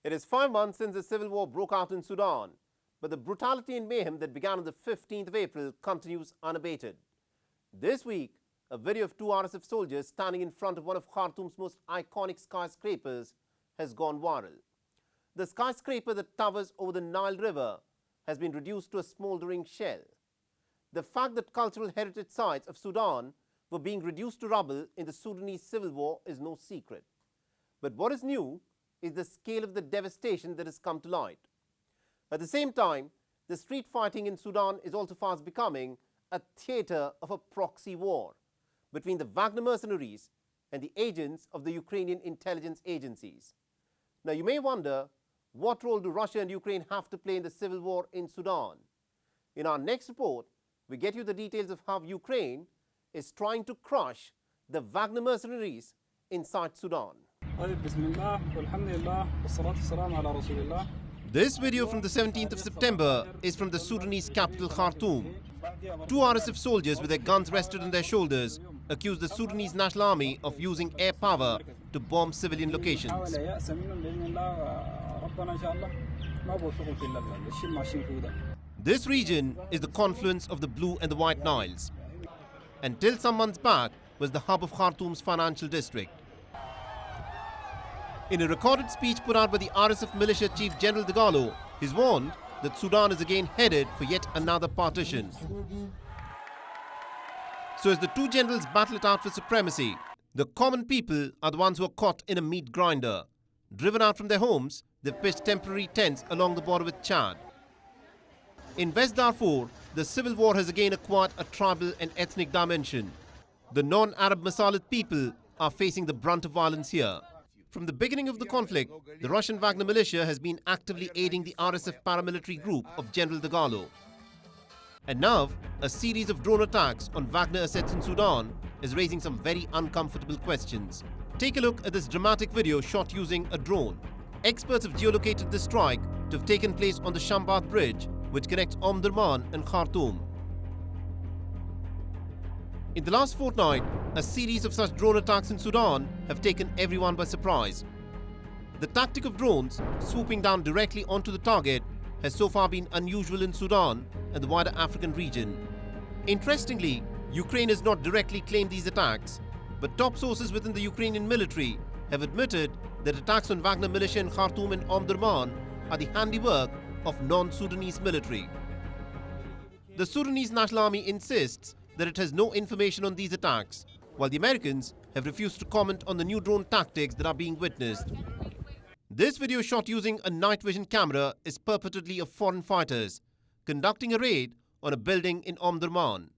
It is 5 months since the civil war broke out in Sudan, but the brutality and mayhem that began on the 15th of April continues unabated. This week, a video of two RSF soldiers standing in front of one of Khartoum's most iconic skyscrapers has gone viral. The skyscraper that towers over the Nile River has been reduced to a smouldering shell. The fact that cultural heritage sites of Sudan were being reduced to rubble in the Sudanese civil war is no secret. But what is new is the scale of the devastation that has come to light. At the same time, the street fighting in Sudan is also fast becoming a theatre of a proxy war between the Wagner mercenaries and the agents of the Ukrainian intelligence agencies. Now, you may wonder, what role do Russia and Ukraine have to play in the civil war in Sudan? In our next report, we get you the details of how Ukraine is trying to crush the Wagner mercenaries inside Sudan. This video from the 17th of September is from the Sudanese capital Khartoum. Two RSF soldiers with their guns rested on their shoulders accuse the Sudanese National Army of using air power to bomb civilian locations. This region is the confluence of the Blue and the White Niles. Until some months back, was the hub of Khartoum's financial district. In a recorded speech put out by the RSF militia chief General Dagalo, he's warned that Sudan is again headed for yet another partition. So as the two generals battle it out for supremacy, the common people are the ones who are caught in a meat grinder. Driven out from their homes, they've pitched temporary tents along the border with Chad. In West Darfur, the civil war has again acquired a tribal and ethnic dimension. The non-Arab Masalit people are facing the brunt of violence here. From the beginning of the conflict, the Russian Wagner militia has been actively aiding the RSF paramilitary group of General Dagalo. And now, a series of drone attacks on Wagner assets in Sudan is raising some very uncomfortable questions. Take a look at this dramatic video shot using a drone. Experts have geolocated the strike to have taken place on the Shambat bridge, which connects Omdurman and Khartoum. In the last fortnight, a series of such drone attacks in Sudan have taken everyone by surprise. The tactic of drones swooping down directly onto the target has so far been unusual in Sudan and the wider African region. Interestingly, Ukraine has not directly claimed these attacks, but top sources within the Ukrainian military have admitted that attacks on Wagner militia in Khartoum and Omdurman are the handiwork of non-Sudanese military. The Sudanese National Army insists that it has no information on these attacks, while the Americans have refused to comment on the new drone tactics that are being witnessed. This video shot using a night vision camera is purportedly of foreign fighters conducting a raid on a building in Omdurman.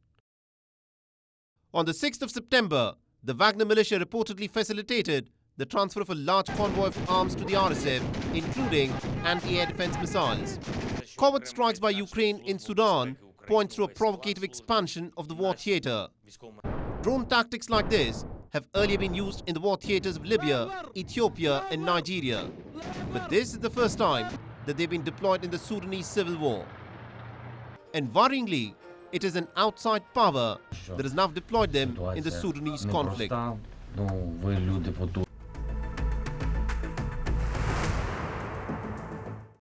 On the 6th of September, the Wagner militia reportedly facilitated the transfer of a large convoy of arms to the RSF, including anti-air defense missiles. Covert strikes by Ukraine in Sudan point to a provocative expansion of the war theatre. Drone tactics like this have earlier been used in the war theatres of Libya, Ethiopia and Nigeria. But this is the first time that they've been deployed in the Sudanese civil war. And worryingly, it is an outside power that has now deployed them in the Sudanese conflict.